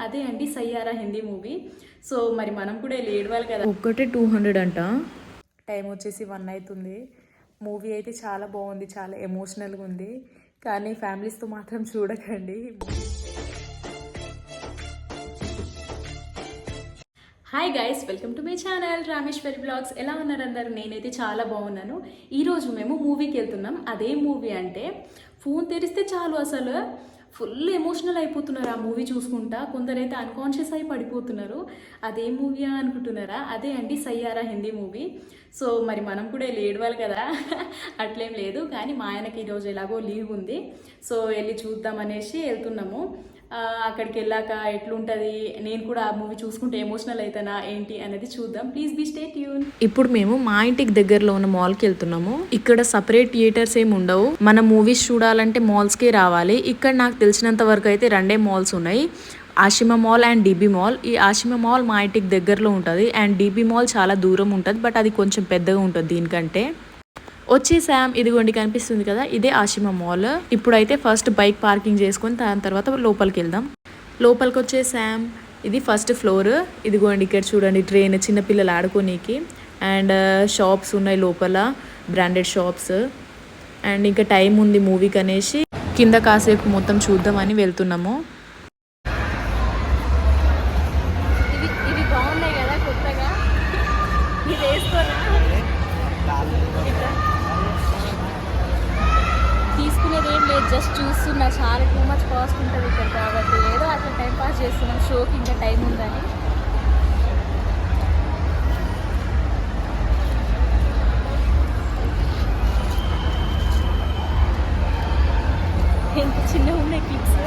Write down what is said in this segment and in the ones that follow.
అదే అండి Saiyaara Hindi movie. So మరి మనం కూడా వెళ్ళి ఏడవాలి కదా. ఒక్కటే 200 అంట. టైం వచ్చేసి 1 అవుతుంది. మూవీ అయితే చాలా బాగుంది, చాలా ఎమోషనల్గా ఉంది. కానీ ఫ్యామిలీస్తో మాత్రం చూడకండి. Hi guys, welcome to my channel Rameshwari blogs. ఎలా ఉన్నారు అందరు? నేనైతే చాలా బాగున్నాను. ఈరోజు మేము మూవీకి వెళ్తున్నాం. అదే మూవీ అంటే ఫోన్ తెరిస్తే చాలు అసలు ఫుల్ ఎమోషనల్ అయిపోతున్నారు ఆ మూవీ చూసుకుంటా. కొందరైతే అన్కాన్షియస్ అయి పడిపోతున్నారు. అదే మూవీ అనుకుంటున్నారా? అదే అండి సయ్యారా హిందీ మూవీ. సో మరి మనం కూడా వెళ్ళి ఏడవాలి కదా. అట్లేం లేదు, కానీ మా ఆయనకి ఈరోజు ఎలాగో లీవ్ ఉంది. సో వెళ్ళి చూద్దాం అనేసి వెళ్తున్నాము. అక్కడికి వెళ్ళాక ఎట్లుంటుంది, నేను కూడా ఆ మూవీ చూసుకుంటే ఎమోషనల్ అవుతానా ఏంటి అనేది చూద్దాం. Please be stay tune. ఇప్పుడు మేము మా ఇంటికి దగ్గరలో ఉన్న మాల్కి వెళ్తున్నాము. ఇక్కడ సపరేట్ థియేటర్స్ ఏమి ఉండవు. మన మూవీస్ చూడాలంటే మాల్స్కే రావాలి. ఇక్కడ నాకు తెలిసినంత వరకు అయితే 2 మాల్స్ ఉన్నాయి, Ashima mall and DB mall. ఈ ఆషిమా మాల్ మా ఇంటికి దగ్గరలో ఉంటుంది అండ్ డీబీ మాల్ చాలా దూరం ఉంటుంది, బట్ అది కొంచెం పెద్దగా ఉంటుంది దీనికంటే. వచ్చేసాం, ఇదిగోండి కనిపిస్తుంది కదా, ఇదే ఆషిమా మాల్. ఇప్పుడైతే ఫస్ట్ బైక్ పార్కింగ్ చేసుకొని దాని తర్వాత లోపలికి వెళ్దాం. లోపలికి వచ్చేసాం. ఇది ఫస్ట్ ఫ్లోర్. ఇదిగోండి ఇక్కడ చూడండి ట్రైన్, చిన్నపిల్లలు ఆడుకోనీకి. అండ్ షాప్స్ ఉన్నాయి లోపల, బ్రాండెడ్ షాప్స్. అండ్ ఇంకా టైం ఉంది మూవీకి అనేసి కింద కాసేపు మొత్తం చూద్దామని వెళ్తున్నాము. ఇది బాగున్నాయి కదా కొత్తగా, ఇది వేసుకోరా? తీసుకునేది ఏం లేదు, జస్ట్ చూస్తున్నా. చాలా టూ మచ్ కాస్ట్ ఉంటుంది ఇక్కడ కాబట్టి ఏదో అట్లా టైం పాస్ చేస్తున్నాం, షోకి ఇంకా టైం ఉందని. ఎంత చిన్నగా ఉన్నాయి క్లిప్స్.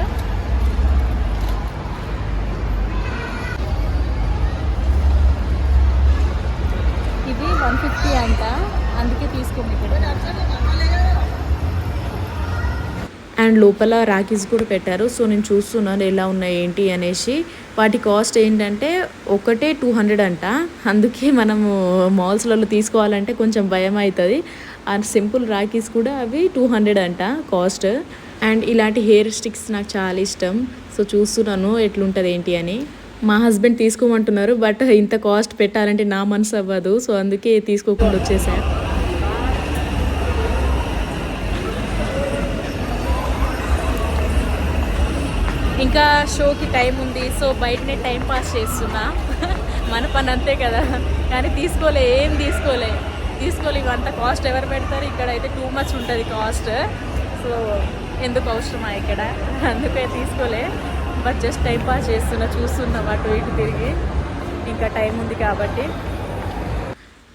ఇది 150 అంట, అందుకే తీసుకోండి ఇక్కడ. అండ్ లోపల రాఖీస్ కూడా పెట్టారు. సో నేను చూస్తున్నాను ఎలా ఉన్నాయి ఏంటి అనేసి. వాటి కాస్ట్ ఏంటంటే ఒకటే 200 అంట. అందుకే మనము మాల్స్లలో తీసుకోవాలంటే కొంచెం భయం అవుతుంది. అండ్ సింపుల్ రాఖీస్ కూడా అవి 200 అంట కాస్ట్. అండ్ ఇలాంటి హెయిర్ స్టిక్స్ నాకు చాలా ఇష్టం. సో చూస్తున్నాను ఎట్లుంటుంది ఏంటి అని. మా హస్బెండ్ తీసుకోమంటున్నారు, బట్ ఇంత కాస్ట్ పెట్టాలంటే నా మనసు అవ్వదు. సో అందుకే తీసుకోకుండా వచ్చేసాను. ఇంకా షోకి టైం ఉంది, సో బయటనే టైం పాస్ చేస్తున్నా. మన పని అంతే కదా. కానీ ఏం తీసుకోలే. ఇవంత కాస్ట్ ఎవరు పెడతారు? ఇక్కడ అయితే టూ మచ్ ఉంటుంది కాస్ట్. సో ఎందుకు అవసరమా ఇక్కడ, అందుకే తీసుకోలే. బట్ జస్ట్ టైం పాస్ చేస్తున్నా, చూస్తున్నాం అటు ఇటు తిరిగి. ఇంకా టైం ఉంది కాబట్టి.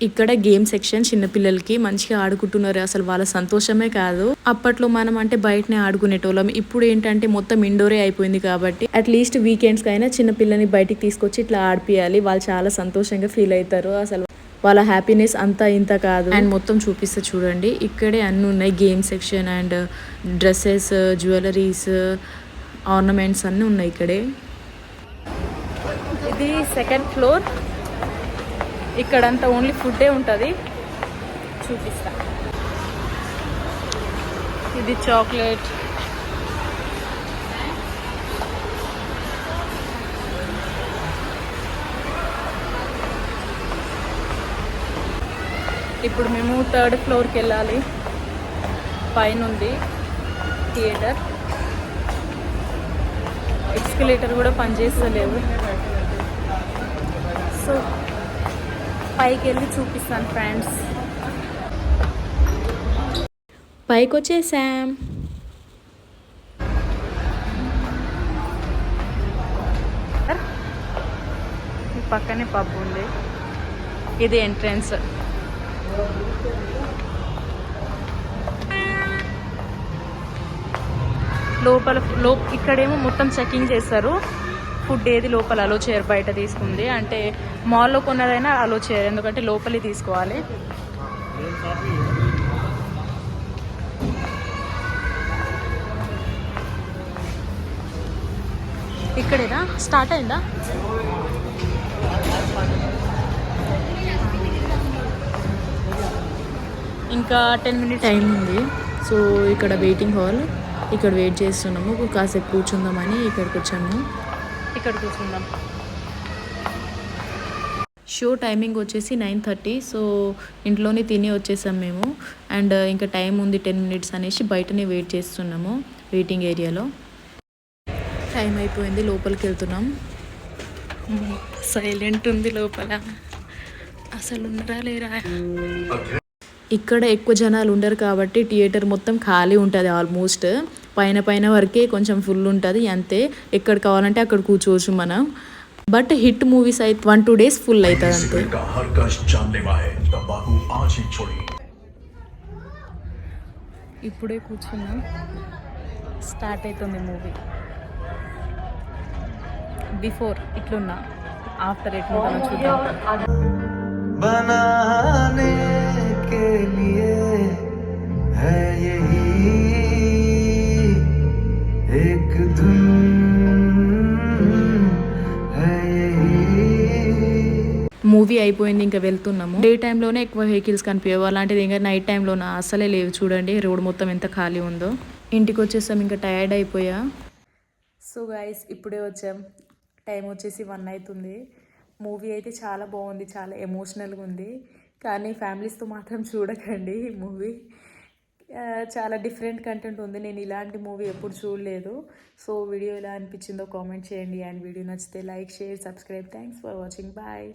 ఇక్కడ గేమ్ సెక్షన్, చిన్నపిల్లలకి మంచిగా ఆడుకుంటున్నారు. అసలు వాళ్ళ సంతోషమే కాదు. అప్పట్లో మనం అంటే బయటనే ఆడుకునేటోళ్ళం. ఇప్పుడు ఏంటంటే మొత్తం ఇండోరే అయిపోయింది కాబట్టి అట్లీస్ట్ వీకెండ్స్కి అయినా చిన్నపిల్లని బయటికి తీసుకొచ్చి ఇట్లా ఆడిపియాలి. వాళ్ళు చాలా సంతోషంగా ఫీల్ అవుతారు. అసలు వాళ్ళ హ్యాపీనెస్ అంతా ఇంత కాదు. అండ్ మొత్తం చూపిస్తే చూడండి, ఇక్కడే అన్నీ ఉన్నాయి. Game section and dresses, jewelleries, ornaments అన్నీ ఉన్నాయి ఇక్కడే. ఇది 2nd ఫ్లోర్. ఇక్కడంతా ఓన్లీ ఫుడ్డే ఉంటుంది, చూపిస్తా. ఇది చాక్లెట్, ఇప్పుడు మేము 3rd ఫ్లోర్కి వెళ్ళాలి. పైన ఉంది థియేటర్. ఎక్స్కలేటర్ కూడా పనిచేస్తలేవు. సో పైకి వెళ్ళి చూపిస్తాను ఫ్రెండ్స్. పైకి వచ్చేసాం. ఈ పక్కనే పబ్ ఉంది. ఇది ఎంట్రన్స్. ఇక్కడేమో మొత్తం చెకింగ్ చేస్తారు. ఫుడ్ ఏది లోపల అలో చేయరు, బయట తీసుకుంది. అంటే మాల్లో కొన్నదైనా అలో చేయరు, ఎందుకంటే లోపలే తీసుకోవాలి. ఇక్కడేనా స్టార్ట్ అయిందా? ఇంకా 10 minutes టైం ఉంది. సో ఇక్కడ వెయిటింగ్ హాల్, ఇక్కడ వెయిట్ చేస్తున్నాము. కాసేపు కూర్చుందామని ఇక్కడికి వచ్చాము. ఇక్కడ కూర్చుందాం. షో టైమింగ్ వచ్చేసి 9:30. సో ఇంట్లోనే తిని వచ్చేసాం మేము. అండ్ ఇంకా టైం ఉంది 10 minutes అనేసి బయటనే వెయిట్ చేస్తున్నాము వెయిటింగ్ ఏరియాలో. టైం అయిపోయింది, లోపలికి వెళ్తున్నాం. సైలెంట్ ఉంది లోపల, అసలు ఉండరా లేరా. ఇక్కడ ఎక్కువ జనాలు ఉండరు కాబట్టి థియేటర్ మొత్తం ఖాళీ ఉంటుంది. ఆల్మోస్ట్ పైన వరకే కొంచెం ఫుల్ ఉంటుంది అంతే. ఎక్కడ కావాలంటే అక్కడ కూర్చోవచ్చు మనం. బట్ హిట్ మూవీస్ అయితే 1-2 days ఫుల్ అవుతుంది అంతే. ఇప్పుడే కూర్చున్నాం, స్టార్ట్ అవుతుంది మూవీ. బిఫోర్ ఇట్లున్నా, ఆఫ్టర్ ఎట్లుంటానో చూద్దాం. बनाने के लिए है यही एक धुन है यही. మూవీ అయిపోయింది, ఇంకా వెళ్తున్నాము. డే టైంలోనే ఎక్కువ వెహికల్స్ కనిపించవు, అలాంటిది ఇంకా నైట్ టైంలోన అసలే లేవు. చూడండి రోడ్ మొత్తం ఎంత ఖాళీ ఉందో. ఇంటికి వచ్చేసాం, ఇంకా టయర్డ్ అయిపోయా. సో గైస్ ఇప్పుడే వచ్చాం, టైం వచ్చేసి 1 అవుతుంది. మూవీ అయితే చాలా బాగుంది, చాలా ఎమోషనల్గా ఉంది. కానీ ఫ్యామిలీస్తో మాత్రం చూడకండి ఈ మూవీ. చాలా డిఫరెంట్ కంటెంట్ ఉంది. నేను ఇలాంటి మూవీ ఎప్పుడు చూడలేదు. సో వీడియో ఎలా అనిపించిందో కామెంట్ చేయండి. అండ్ వీడియో నచ్చితే like, share, subscribe. Thanks for watching. Bye.